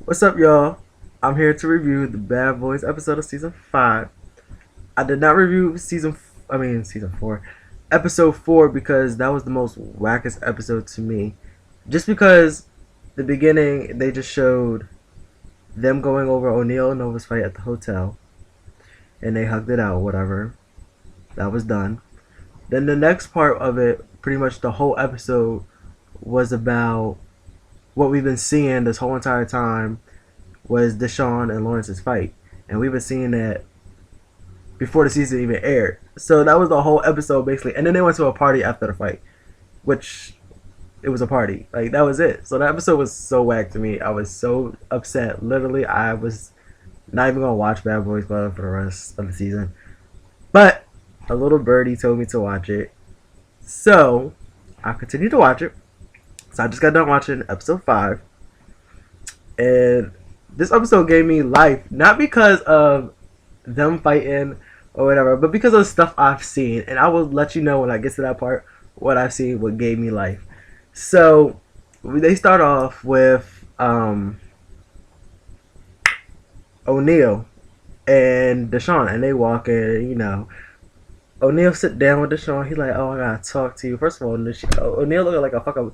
What's up, y'all? I'm here to review the Bad Boys episode of season 5. I did not review season 4, episode 4, because that was the most wackest episode to me. Just because the beginning, they just showed them going over O'Neal and Nova's fight at the hotel, and they hugged it out, whatever. That was done. Then the next part of it, pretty much the whole episode, was about what we've been seeing this whole entire time was Deshaun and Lawrence's fight. And we've been seeing that before the season even aired. So that was the whole episode basically. And then they went to a party after the fight, which it was a party. Like that was it. So that episode was so whack to me. I was so upset. Literally, I was not even gonna watch Bad Boys Club for the rest of the season. But a little birdie told me to watch it. So I continued to watch it. So I just got done watching episode 5. And this episode gave me life, not because of them fighting or whatever, but because of stuff I've seen. And I will let you know when I get to that part what I've seen, what gave me life. So they start off with O'Neal and Deshaun, and they walk in, O'Neal sit down with Deshaun. He's like, "Oh, I gotta talk to you." First of all, O'Neal looked like a fucking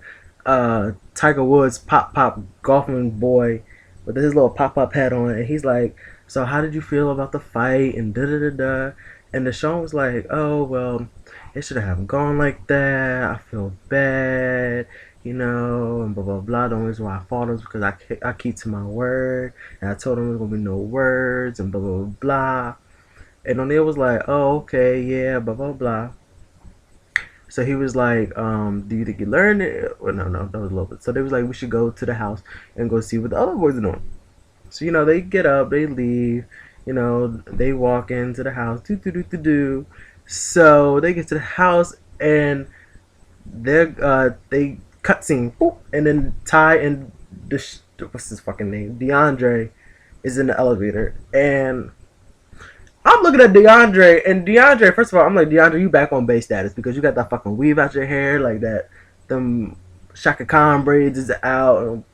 Tiger Woods pop golfing boy with his little pop hat on, and he's like, "So how did you feel about the fight?" And da da da da. And Deshaun was like, "Oh well, it should have gone like that. I feel bad, and blah blah blah. The only reason why I fought him is because I keep to my word, and I told him there was gonna be no words and blah blah blah." And O'Neal was like, "Oh okay, yeah, blah blah blah." So he was like, "Do you think you learned it?" Well, no, that was a little bit. So they was like, "We should go to the house and go see what the other boys are doing." So they get up, they leave, they walk into the house, do do do do do. So they get to the house and they cut scene, boop, and then Ty and what's his fucking name, DeAndre, is in the elevator, and I'm looking at DeAndre. First of all, I'm like, DeAndre, you back on base status because you got that fucking weave out your hair like that. Them Shaka Khan braids is out.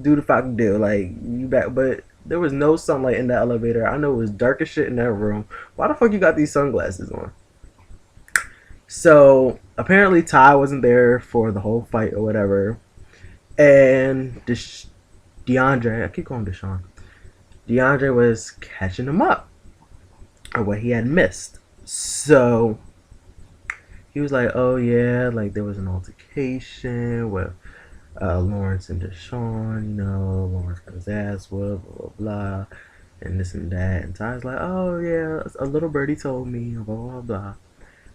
Do the fucking deal, like you back. But there was no sunlight in the elevator. I know it was dark as shit in that room. Why the fuck you got these sunglasses on? So apparently Ty wasn't there for the whole fight or whatever, and DeAndre, I keep calling Deshaun. DeAndre was catching him up or what he had missed. So he was like, "Oh yeah, like there was an altercation with Lawrence and Deshaun. Lawrence got his ass whooped, blah blah blah, and this and that." And Ty's like, "Oh yeah, a little birdie told me, blah blah blah."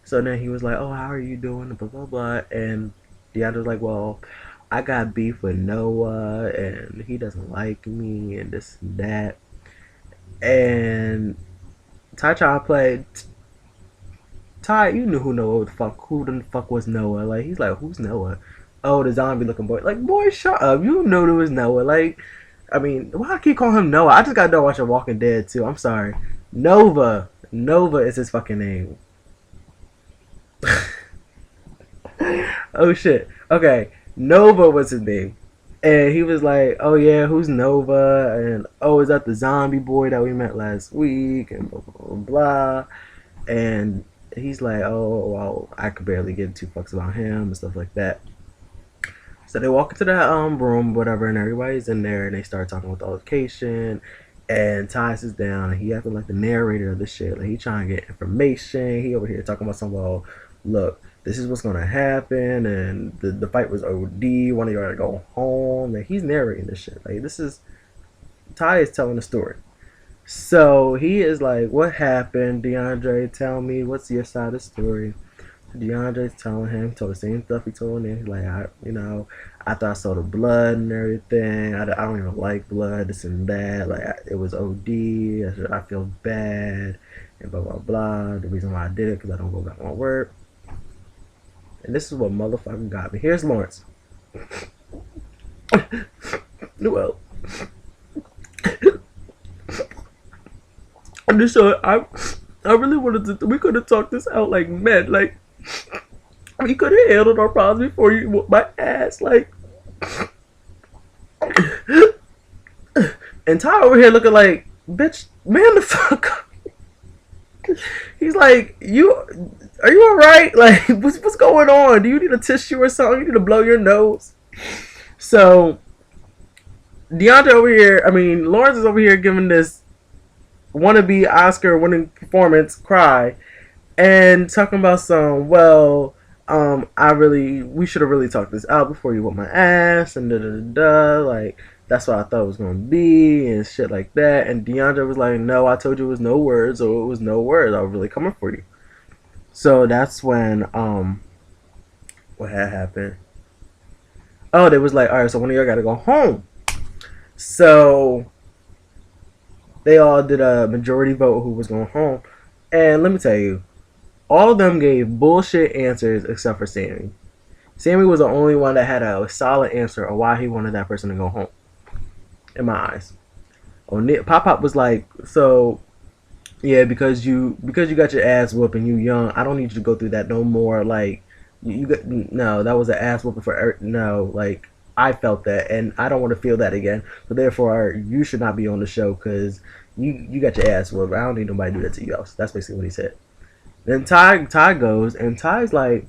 So then he was like, "Oh, how are you doing?" Blah blah blah. And DeAndre's like, "Well, I got beef with Noah, and he doesn't like me, and this and that." And Ty tried to play. Ty, you knew who the fuck was Noah. Like, he's like, "Who's Noah?" "Oh, the zombie looking boy." Like, boy, shut up. You know it was Noah. Like, I mean, why I keep calling him Noah? I just got done watching Walking Dead too. I'm sorry. Nova is his fucking name. Oh shit. Okay, Nova was his name. And he was like, "Oh yeah, who's Nova?" And, "Oh, is that the zombie boy that we met last week?" And blah blah blah. Blah. And he's like, "Oh well, I could barely give two fucks about him," and stuff like that. So they walk into that room, whatever, and everybody's in there, and they start talking with the location. And Ty sits down, and he acting like the narrator of the shit. Like he trying to get information. He over here talking about something. "Well, look, this is what's gonna happen," and the fight was OD. One of y'all to go home. And he's narrating this shit. Like this is Ty is telling the story. So he is like, "What happened, DeAndre? Tell me, what's your side of the story?" DeAndre's telling him, he told the same stuff he told him. He's like, after I saw the blood and everything, I don't even like blood, this and that. Like, it was OD. I feel bad, and blah, blah, blah. The reason why I did it, because I don't go back on work. And this is what motherfucking got me. Here's Lawrence. Well, I'm just sure I really wanted to. We could have talked this out like men. Like, we could have handled our problems before you whooped my ass. Like, And Ty over here looking like, bitch, man the fuck up. He's like, are you alright? Like, what's going on? Do you need a tissue or something? You need to blow your nose. So DeAndre over here, Lawrence is over here giving this wannabe Oscar winning performance cry and talking about some, well, we should have really talked this out before you whooped my ass and da da da, like, that's what I thought it was gonna be and shit like that. And DeAndre was like, no, I told you it was no words, or it was no words. I was really coming for you. So that's when what had happened. Oh, they was like, all right, so one of y'all gotta go home. So they all did a majority vote who was going home. And let me tell you, all of them gave bullshit answers except for Sammy. Sammy was the only one that had a solid answer of why he wanted that person to go home. In my eyes. Pop Pop was like, so yeah, because you got your ass whooped and you young, I don't need you to go through that no more. Like no, that was an ass whooping for no, like I felt that and I don't want to feel that again. So therefore, you should not be on the show because you got your ass whooped. I don't need nobody to do that to you else. That's basically what he said. Then Ty goes and Ty's like,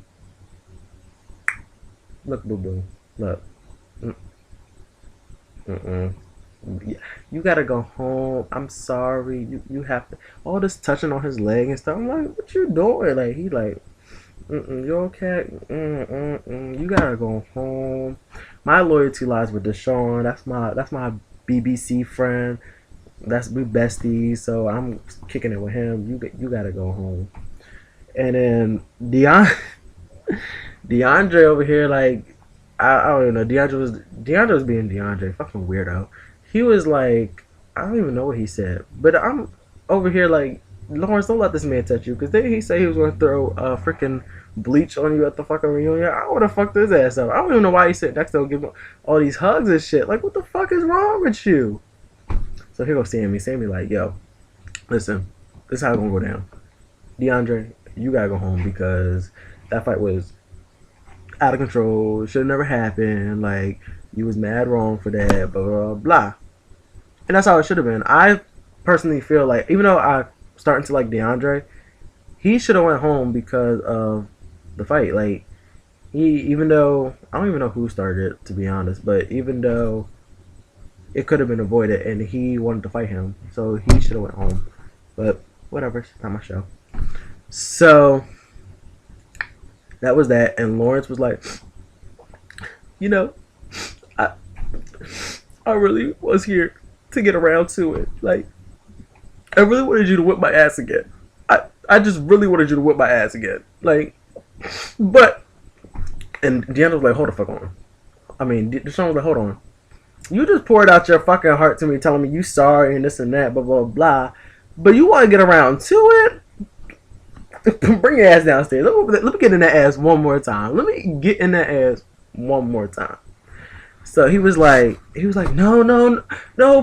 look, boo boo, look, you gotta go home. I'm sorry. You have to. All this touching on his leg and stuff. I'm like, what you doing? Like he like, you okay? You gotta go home. My loyalty lies with Deshaun. That's my BBC friend. We besties. So I'm kicking it with him. You gotta go home. And then DeAndre over here like, I don't even know. DeAndre was being DeAndre. Fucking weirdo. He was like, I don't even know what he said, but I'm over here like, Lawrence, don't let this man touch you, because then he said he was going to throw freaking bleach on you at the fucking reunion. I would have fucked his ass up. I don't even know why he sitting next to him giving all these hugs and shit. Like, what the fuck is wrong with you? So here goes Sammy. Sammy like, yo, listen, this is how it's going to go down. DeAndre, you got to go home because that fight was out of control. Should have never happened. Like, you was mad wrong for that, blah, blah, blah. And that's how it should have been. I personally feel like, even though I'm starting to like DeAndre, he should have went home because of the fight. Like, even though, I don't even know who started it, to be honest, but even though it could have been avoided and he wanted to fight him, so he should have went home. But whatever, it's not my show. So that was that. And Lawrence was like, you know, I really was here to get around to it. Like, I really wanted you to whip my ass again. I just really wanted you to whip my ass again. Like, but, and Deanna was like, hold the fuck on. Deshaun was like, hold on. You just poured out your fucking heart to me telling me you sorry and this and that, blah, blah, blah. But you want to get around to it? Bring your ass downstairs. Let me get in that ass one more time. Let me get in that ass one more time. So he was like, no,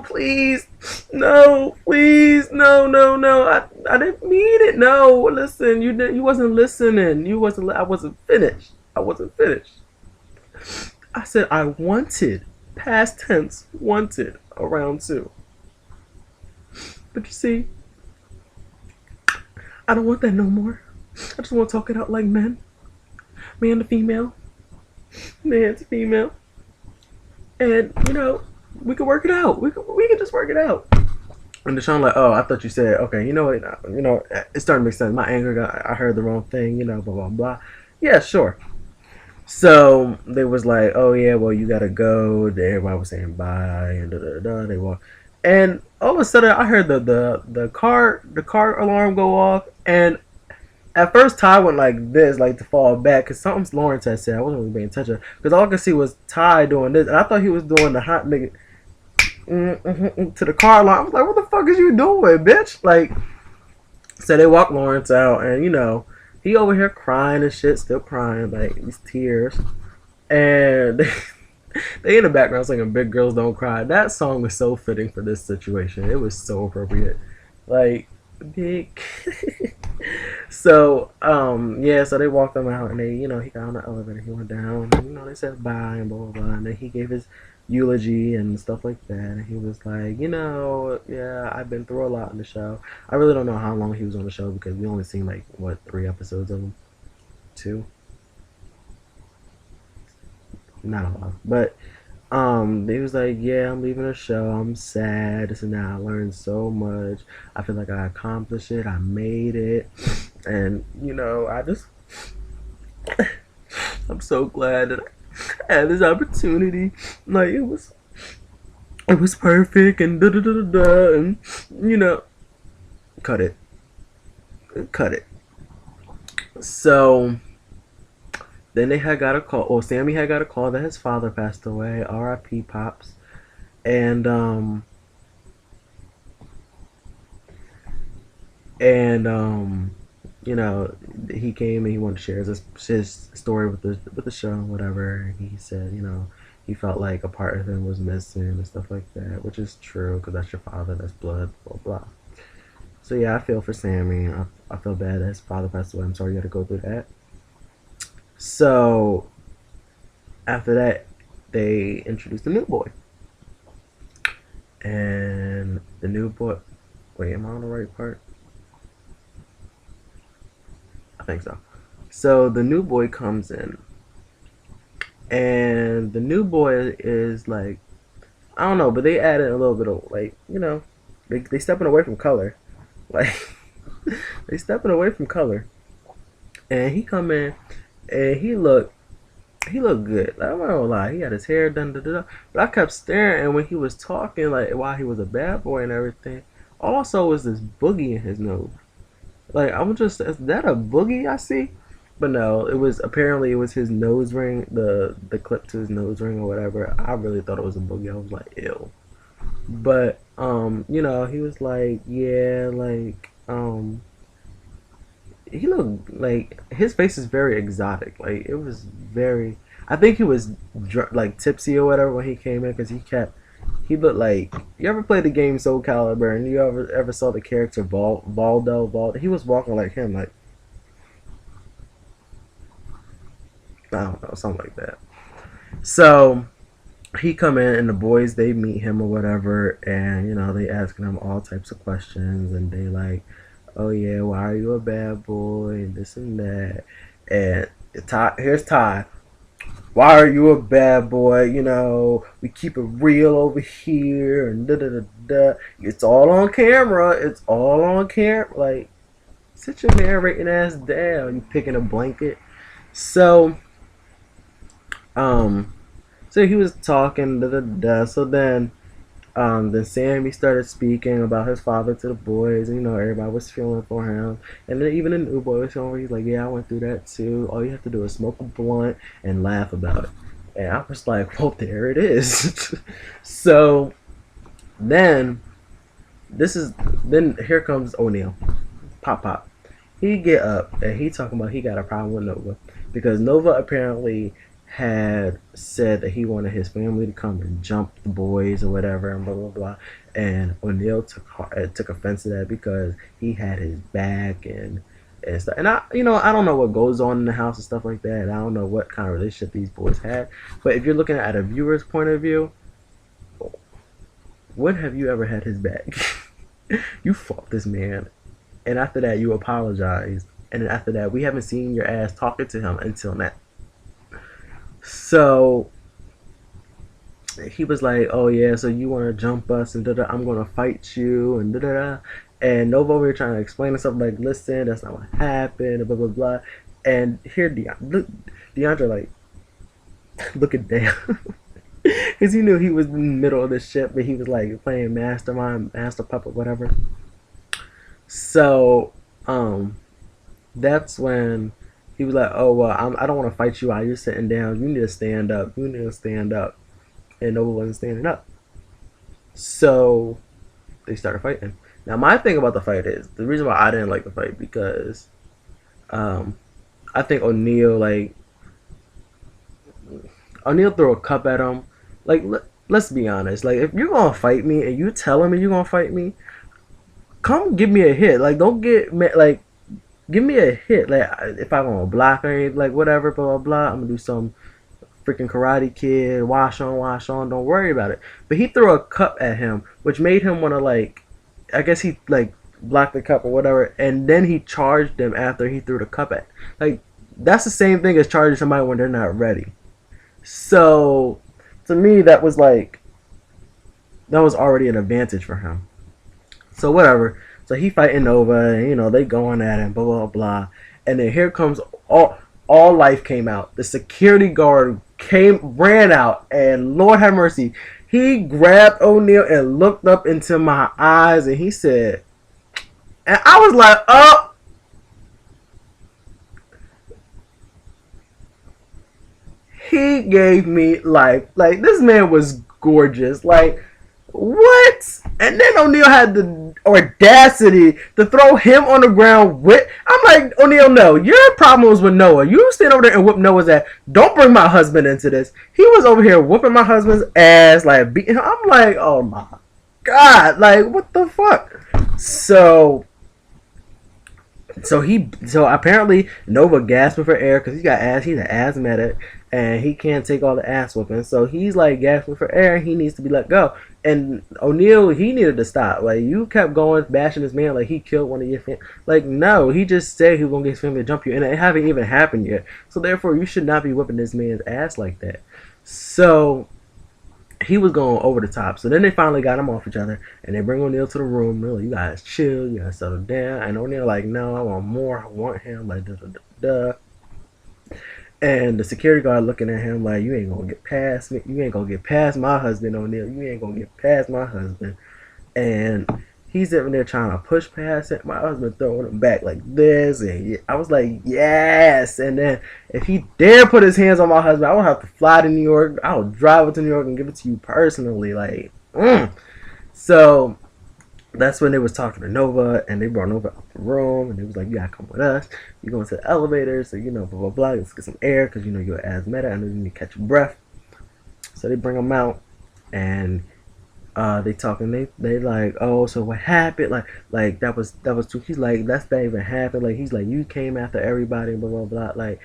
please, no, please, no. I didn't mean it. No, listen, you wasn't listening. I wasn't finished. I said I wanted, past tense, wanted a round two. But you see, I don't want that no more. I just want to talk it out like men. Man to female. Man to female. And, we could work it out. We could just work it out. And Deshaun like, oh, I thought you said, okay, it's starting to make sense. My anger I heard the wrong thing, blah, blah, blah. Yeah, sure. So they was like, oh, yeah, well, you got to go. Everybody was saying bye and da-da-da. They walked. And all of a sudden, I heard the car alarm go off, and at first Ty went like this, like to fall back, because something Lawrence had said. I wasn't really paying attention, because all I could see was Ty doing this, and I thought he was doing the hot nigga to the car alarm. I was like, what the fuck is you doing, bitch? Like, so they walked Lawrence out, and he over here crying and shit, still crying, like these tears, and they in the background singing "Big Girls Don't Cry." That song was so fitting for this situation. It was so appropriate. Like, big. So, so they walked him out, and they, he got on the elevator, he went down, and, they said bye and blah, blah, blah, and then he gave his eulogy and stuff like that. And he was like, yeah, I've been through a lot in the show. I really don't know how long he was on the show because we only seen like what 3 episodes of him, two, not a lot, but he was like, yeah, I'm leaving the show. I'm sad. This and that. I learned so much. I feel like I accomplished it. I made it, and I just I'm so glad that I had this opportunity. Like it was perfect and da da da da da and you know cut it, cut it. So then they had got a call. Well, Sammy had got a call that his father passed away. R.I.P. Pops. And and he came and he wanted to share his story with the show and whatever. He said he felt like a part of him was missing and stuff like that, which is true because that's your father, that's blood, blah blah. So yeah, I feel for Sammy. I feel bad that his father passed away. I'm sorry you had to go through that. So after that, they introduced the new boy, and the new boy. Wait, am I on the right part? I think so. So the new boy comes in, and the new boy is like, I don't know, but they added a little bit of like, they stepping away from color, like they stepping away from color, and he come in, and he looked good. Like, I'm not gonna lie, he had his hair done, da, da, da. But I kept staring, and when he was talking, like while he was a bad boy and everything, also was this boogie in his nose. Like I'm just, is that a boogie I see? But no, it was his nose ring, the clip to his nose ring or whatever. I really thought it was a boogie. I was like, ew. But he was like, yeah, like he looked like his face is very exotic. Like it was very. I think he was like tipsy or whatever when he came in because he looked like, you ever played the game Soul Calibur and you ever saw the character Valdo. He was walking like him, like I don't know, something like that. So he come in and the boys they meet him or whatever, and they asking him all types of questions, and they like, oh yeah, why are you a bad boy and this and that, and here's Ty. Why are you a bad boy? We keep it real over here and da da da da. It's all on camera. It's all on camera. Like, sit your narrating ass down. You picking a blanket. So, um, so he was talking da da da. So then Sammy started speaking about his father to the boys, and everybody was feeling for him. And then even the new boy was feeling. He's like, "Yeah, I went through that too. All you have to do is smoke a blunt and laugh about it." And I was like, "Well, there it is." So then then here comes O'Neal, pop. He get up and he talking about he got a problem with Nova because Nova apparently had said that he wanted his family to come and jump the boys or whatever and blah blah blah, and O'Neal took offense to that because he had his back and stuff. And I don't know what goes on in the house and stuff like that. I don't know what kind of relationship these boys had, but if you're looking at a viewer's point of view, when have you ever had his back? You fought this man, and after that you apologized, and then after that we haven't seen your ass talking to him until now. So he was like, "Oh yeah, so you want to jump us and da-da, I'm gonna fight you and da-da." And Nova over here trying to explain something like, "Listen, that's not what happened," and blah blah blah. And here DeAndre like looking down because he knew he was in the middle of the ship, but he was like playing mastermind, master puppet, whatever. So that's when he was like, "Oh well, I don't want to fight you while you're sitting down. You need to stand up. You need to stand up." And Nova wasn't standing up. So they started fighting. Now my thing about the fight is the reason why I didn't like the fight because um, I think O'Neal threw a cup at him. Like let's be honest. Like if you're gonna fight me and you telling me you're gonna fight me, come give me a hit. Like don't get like give me a hit. Like if I'm gonna block or anything, like whatever, blah blah blah. I'm gonna do something freaking Karate Kid, wash on, don't worry about it. But he threw a cup at him, which made him want to like, I guess he like blocked the cup or whatever, and then he charged him after he threw the cup at. Like that's the same thing as charging somebody when they're not ready. So to me, that was like that was already an advantage for him. So whatever. So he fighting Nova, and they going at him, blah blah blah. And then here comes all life came out. The security guard ran out, and Lord have mercy, he grabbed O'Neal and looked up into my eyes, and he said, and I was like, oh. He gave me life. Like this man was gorgeous. Like what? And then O'Neal had the audacity to throw him on the ground with. I'm like, O'Neal, no, your problem was with Noah. You stand over there and whoop Noah's ass. Don't bring my husband into this. He was over here whooping my husband's ass, like beating him. I'm like, oh my god, like what the fuck? So apparently Nova gasping for air because he's an asthmatic and he can't take all the ass whooping. So he's like gasping for air and he needs to be let go. And O'Neal, he needed to stop. Like you kept going bashing this man like he killed one of your family. Like no, he just said he was gonna get his family to jump you, and it haven't even happened yet. So therefore, you should not be whipping this man's ass like that. So he was going over the top. So then they finally got him off each other, and they bring O'Neal to the room. Really, you guys chill, you guys settle down. And O'Neal like, no, I want more. I want him. Like da da da da. And the security guard looking at him like, you ain't gonna get past me. You ain't gonna get past my husband, O'Neal. You ain't gonna get past my husband. And he's sitting there trying to push past it. My husband throwing him back like this. And I was like, yes. And then if he dare put his hands on my husband, I would have to fly to New York. I would drive it to New York and give it to you personally. Like, So that's when they was talking to Nova, and they brought Nova out the room, and they was like, you gotta come with us. You going to the elevator, so blah blah blah. Let's get some air, because you're asthmatic. I know you need to catch your breath. So they bring him out, and they talking. They like, oh, so what happened? Like that was too. He's like, that's not even happened. Like he's like, you came after everybody, blah blah blah. Like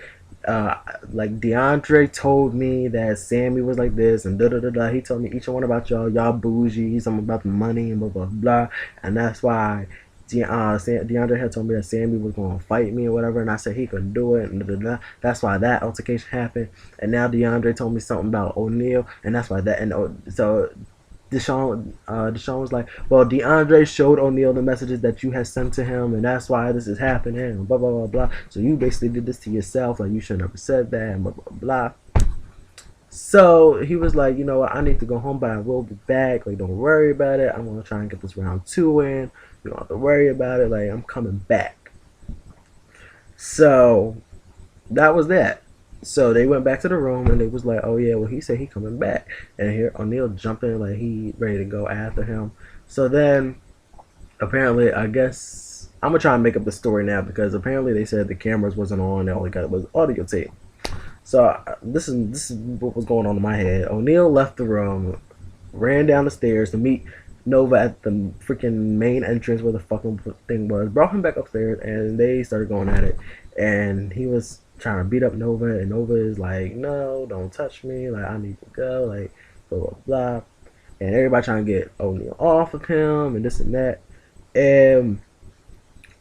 DeAndre told me that Sammy was like this and da da da da. He told me each one about y'all bougie, something about the money and blah blah blah. And that's why DeAndre had told me that Sammy was going to fight me or whatever, and I said he could do it. And da, da, da. That's why that altercation happened. And now DeAndre told me something about O'Neal, and that's why that. And so Deshaun was like, well, DeAndre showed O'Neal the messages that you had sent to him, and that's why this is happening, and blah, blah, blah, blah. So you basically did this to yourself, like you should have never said that, and blah, blah, blah. So he was like, you know what, I need to go home, but I will be back. Like, don't worry about it. I'm going to try and get this round 2 in. You don't have to worry about it. Like, I'm coming back. So that was that. So they went back to the room and they was like, oh yeah, well he said he coming back. And here O'Neal jumping like he ready to go after him. So then apparently, I guess I'm gonna try and make up the story now because apparently they said the cameras wasn't on, they only got it was audio tape. So this is what was going on in my head. O'Neal left the room, ran down the stairs to meet Nova at the freaking main entrance where the fucking thing was, brought him back upstairs, and they started going at it. And he was trying to beat up Nova, and Nova is like, no, don't touch me, like I need to go, like blah blah blah. And everybody trying to get O'Neal off of him and this and that. And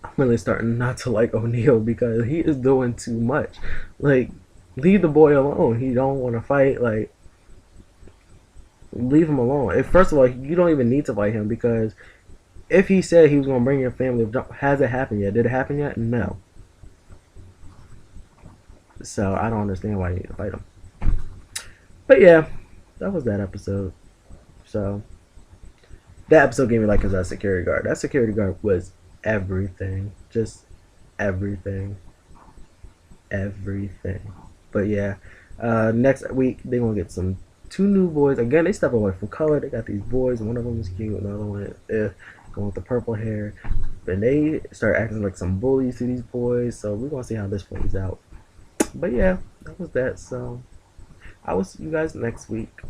I'm really starting not to like O'Neal because he is doing too much. Like, leave the boy alone. He don't want to fight. Like, leave him alone. First of all, you don't even need to fight him because if he said he was going to bring your family, has it happened yet? Did it happen yet? No. So I don't understand why you need to fight him. But yeah, that was that episode. So that episode gave me like that security guard. That security guard was everything. Just everything. Everything. But yeah, next week they're gonna get 2 new boys. Again, they step away from color. They got these boys. One of them is cute. Another one is going with the purple hair. And they start acting like some bullies to these boys. So we're gonna see how this plays out. But yeah, that was that. So I will see you guys next week.